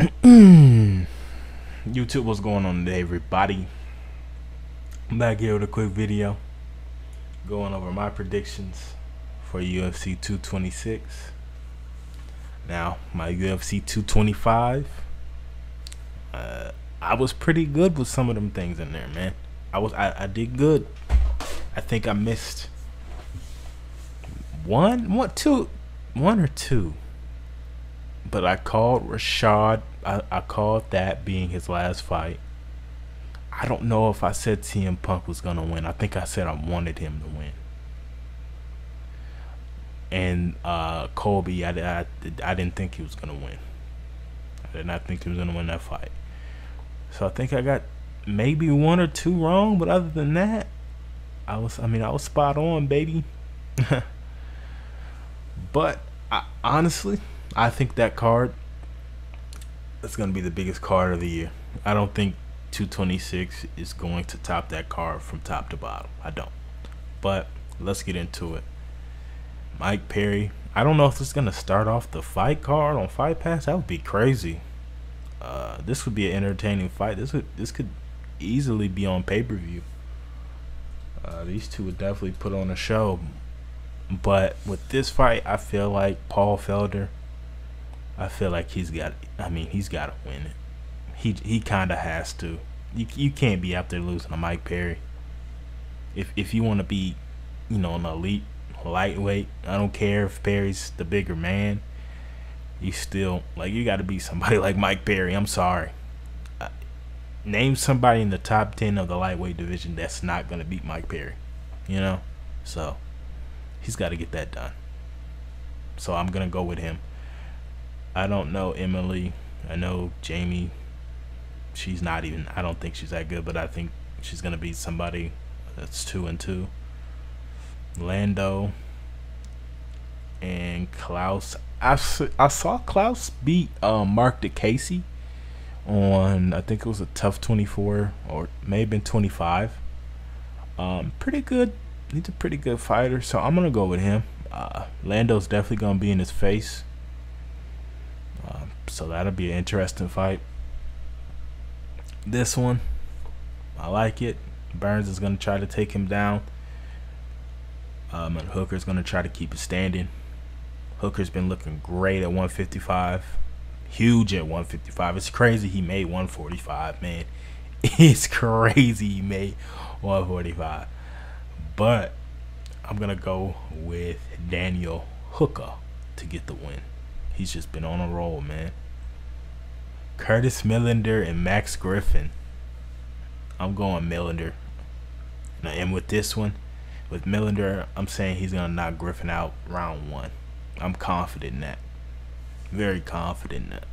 YouTube, what's going on today, everybody? I'm back here with a quick video going over my predictions for UFC 226. Now, my UFC 225, I was pretty good with some of them things in there, man. I did good. I think I missed one or two. But I called Rashad. I called that being his last fight. I don't know if I said CM Punk was gonna win. I think I said I wanted him to win. And Colby, I didn't think he was gonna win. I did not think he was gonna win that fight. So I think I got maybe one or two wrong, but other than that, I was spot on, baby. But honestly, I think that card is going to be the biggest card of the year. I don't think 226 is going to top that card from top to bottom. I don't. But let's get into it. Mike Perry. I don't know if it's going to start off the fight card on Fight Pass. That would be crazy. This would be an entertaining fight. This could easily be on pay-per-view. These two would definitely put on a show. But with this fight, I feel like Paul Felder, I feel like he's got to win it. He kind of has to. You can't be out there losing to Mike Perry. If you want to be, an elite lightweight, I don't care if Perry's the bigger man. You still, you got to be somebody like Mike Perry. I'm sorry. Name somebody in the top 10 of the lightweight division that's not going to beat Mike Perry. So he's got to get that done. So I'm going to go with him. I don't know Emily. I know Jamie. She's not even, I don't think she's that good, but I think she's going to beat somebody that's 2-2. Lando and Klaus. I saw Klaus beat Mark DeCasey on, I think it was a tough 24 or may have been 25. Pretty good. He's a pretty good fighter, so I'm going to go with him. Lando's definitely going to be in his face. So that'll be an interesting fight. This one, I like it. Burns is going to try to take him down. And Hooker's going to try to keep it standing. Hooker's been looking great at 155. Huge at 155. It's crazy he made 145, man. It's crazy he made 145. But I'm going to go with Daniel Hooker to get the win. He's just been on a roll, man. Curtis Millender and Max Griffin. I'm going Millender. And with this one, with Millender, I'm saying he's going to knock Griffin out round 1. I'm confident in that. Very confident in that.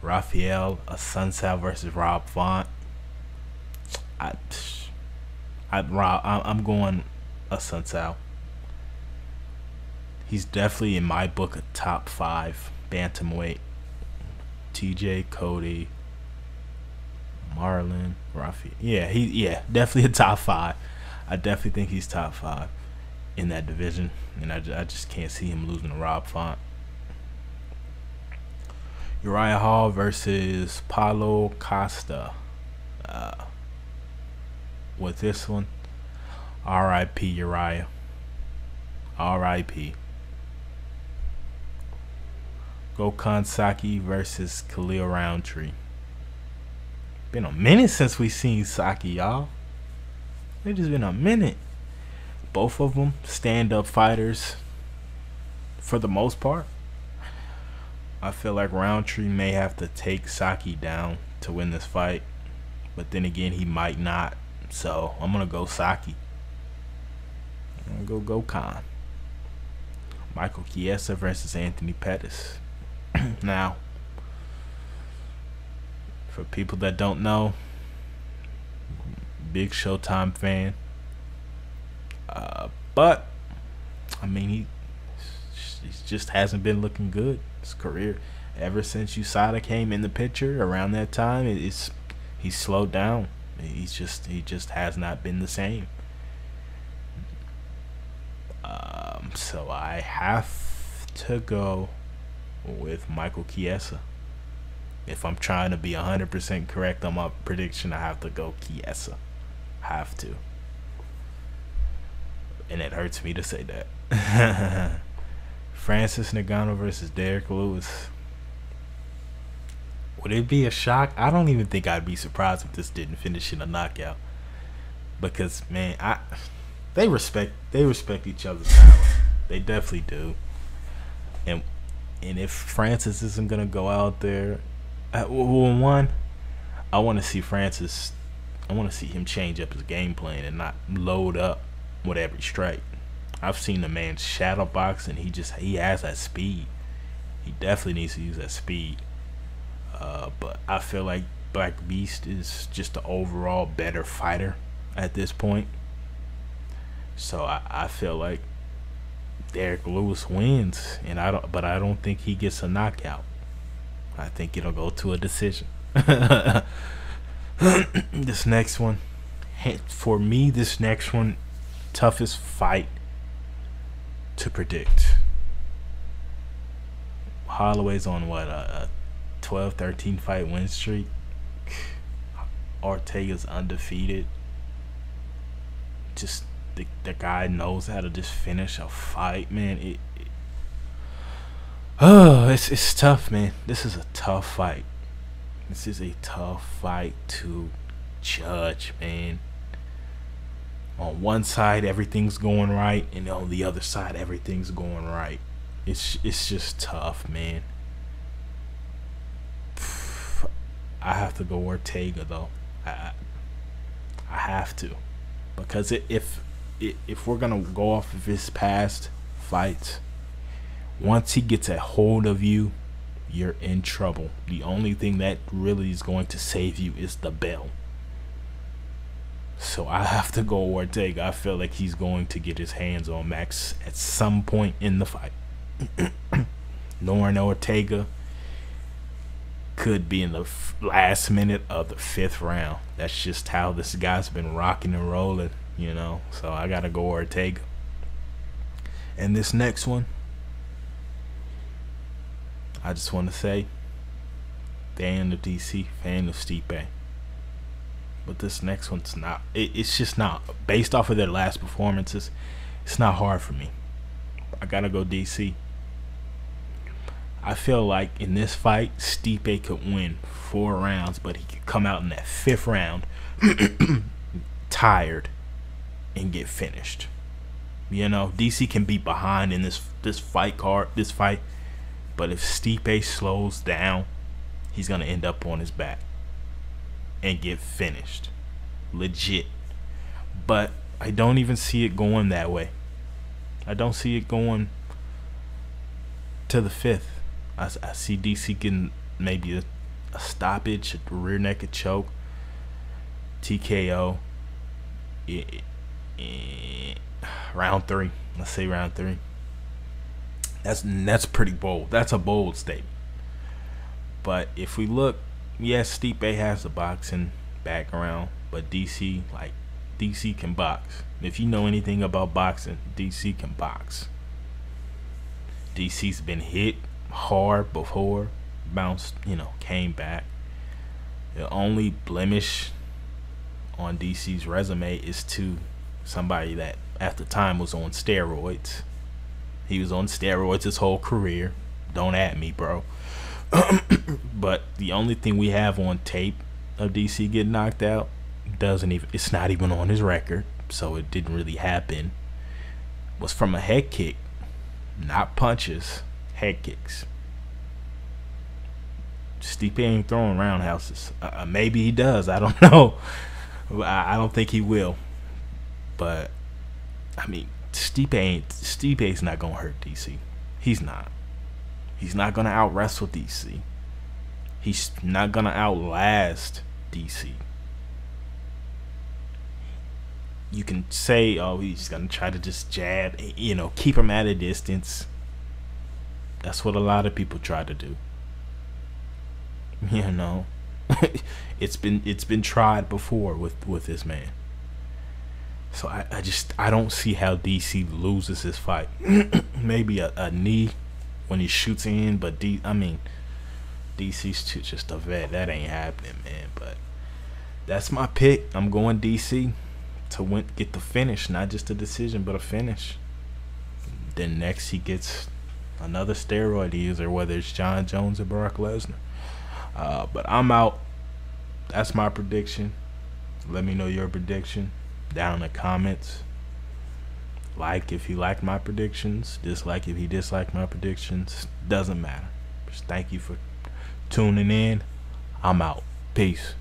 Rafael Assunção versus Rob Font. I'm going Assunção. He's definitely in my book a top 5 bantamweight. TJ, Cody, Marlon, Rafael. Yeah, definitely a top 5. I definitely think he's top 5 in that division, and I just can't see him losing to Rob Font. Uriah Hall versus Paulo Costa. With this one, R.I.P. Uriah. R.I.P. Gokhan Saki versus Khalil Roundtree. Been a minute since we seen Saki, y'all. It's just been a minute. Both of them stand-up fighters for the most part. I feel like Roundtree may have to take Saki down to win this fight, but then again, he might not. So I'm gonna go Saki. I'm gonna go Gokhan. Michael Chiesa versus Anthony Pettis. Now, for people that don't know, big Showtime fan. But he just hasn't been looking good. His career, ever since USADA came in the picture around that time, he's slowed down. He just has not been the same. So I have to go with Michael Chiesa. If I'm trying to be 100% correct on my prediction, I have to go Chiesa. Have to. And it hurts me to say that. Francis Ngannou versus Derrick Lewis. Would it be a shock? I don't even think I'd be surprised if this didn't finish in a knockout. Because, man, they respect each other's talent. They definitely do. And if Francis isn't gonna go out there, one, I want to see Francis. I want to see him change up his game plan and not load up with every strike. I've seen the man shadow box, and he has that speed. He definitely needs to use that speed. But I feel like Black Beast is just the overall better fighter at this point. So I feel like Derrick Lewis wins, and I don't think he gets a knockout. I think it'll go to a decision. This next one, for me, toughest fight to predict. Holloway's on what, a 12-13 fight win streak. Ortega's undefeated. Just the guy knows how to just finish a fight, man. It's tough, man. This is a tough fight. This is a tough fight to judge, man. On one side, everything's going right, and on the other side, everything's going right. It's just tough, man. I have to go Ortega, though. I have to, because if we're gonna go off of his past fights, once he gets a hold of you, you're in trouble. The only thing that really is going to save you is the bell. So I have to go Ortega. I feel like he's going to get his hands on Max at some point in the fight. Lauren Ortega could be in the last minute of the 5th round. That's just how this guy's been rocking and rolling, you know. So I gotta go Ortega. And this next one, I just want to say, fan of DC, fan of Stipe. But this next one's not. It's just not. Based off of their last performances, it's not hard for me. I gotta go DC. I feel like in this fight, Stipe could win 4 rounds, but he could come out in that 5th round tired and get finished. You know, DC can be behind in this fight, but if Stipe slows down, he's gonna end up on his back and get finished, legit. But I don't even see it going that way. I don't see it going to the 5th. I see DC getting maybe a stoppage, a rear naked choke, TKO, round 3. Let's say round 3. That's pretty bold. That's a bold statement. But if we look, yes, Stipe has the boxing background, but DC can box. If you know anything about boxing, DC can box. DC's been hit hard before, bounced, came back. The only blemish on DC's resume is to somebody that at the time was on steroids. He was on steroids his whole career. Don't at me, bro. But the only thing we have on tape of DC getting knocked out it's not even on his record, so it didn't really happen, was from a head kick. Not punches, head kicks. Stipe ain't throwing roundhouses. Maybe he does. I don't know. I don't think he will. But I mean, Stipe's not gonna hurt DC. He's not. He's not gonna out wrestle DC. He's not gonna outlast DC. You can say, oh, he's gonna try to just jab, keep him at a distance. That's what a lot of people try to do. It's been tried before with this man. So I don't see how DC loses this fight. Maybe a knee when he shoots in. But DC's just a vet. That ain't happening, man. But that's my pick. I'm going DC to get the finish, not just a decision, but a finish. Then next he gets another steroid user, whether it's John Jones or Brock Lesnar. But I'm out. That's my prediction. Let me know your prediction down in the comments. Like if you like my predictions, dislike if you dislike my predictions. Doesn't matter. Just thank you for tuning in. I'm out. Peace.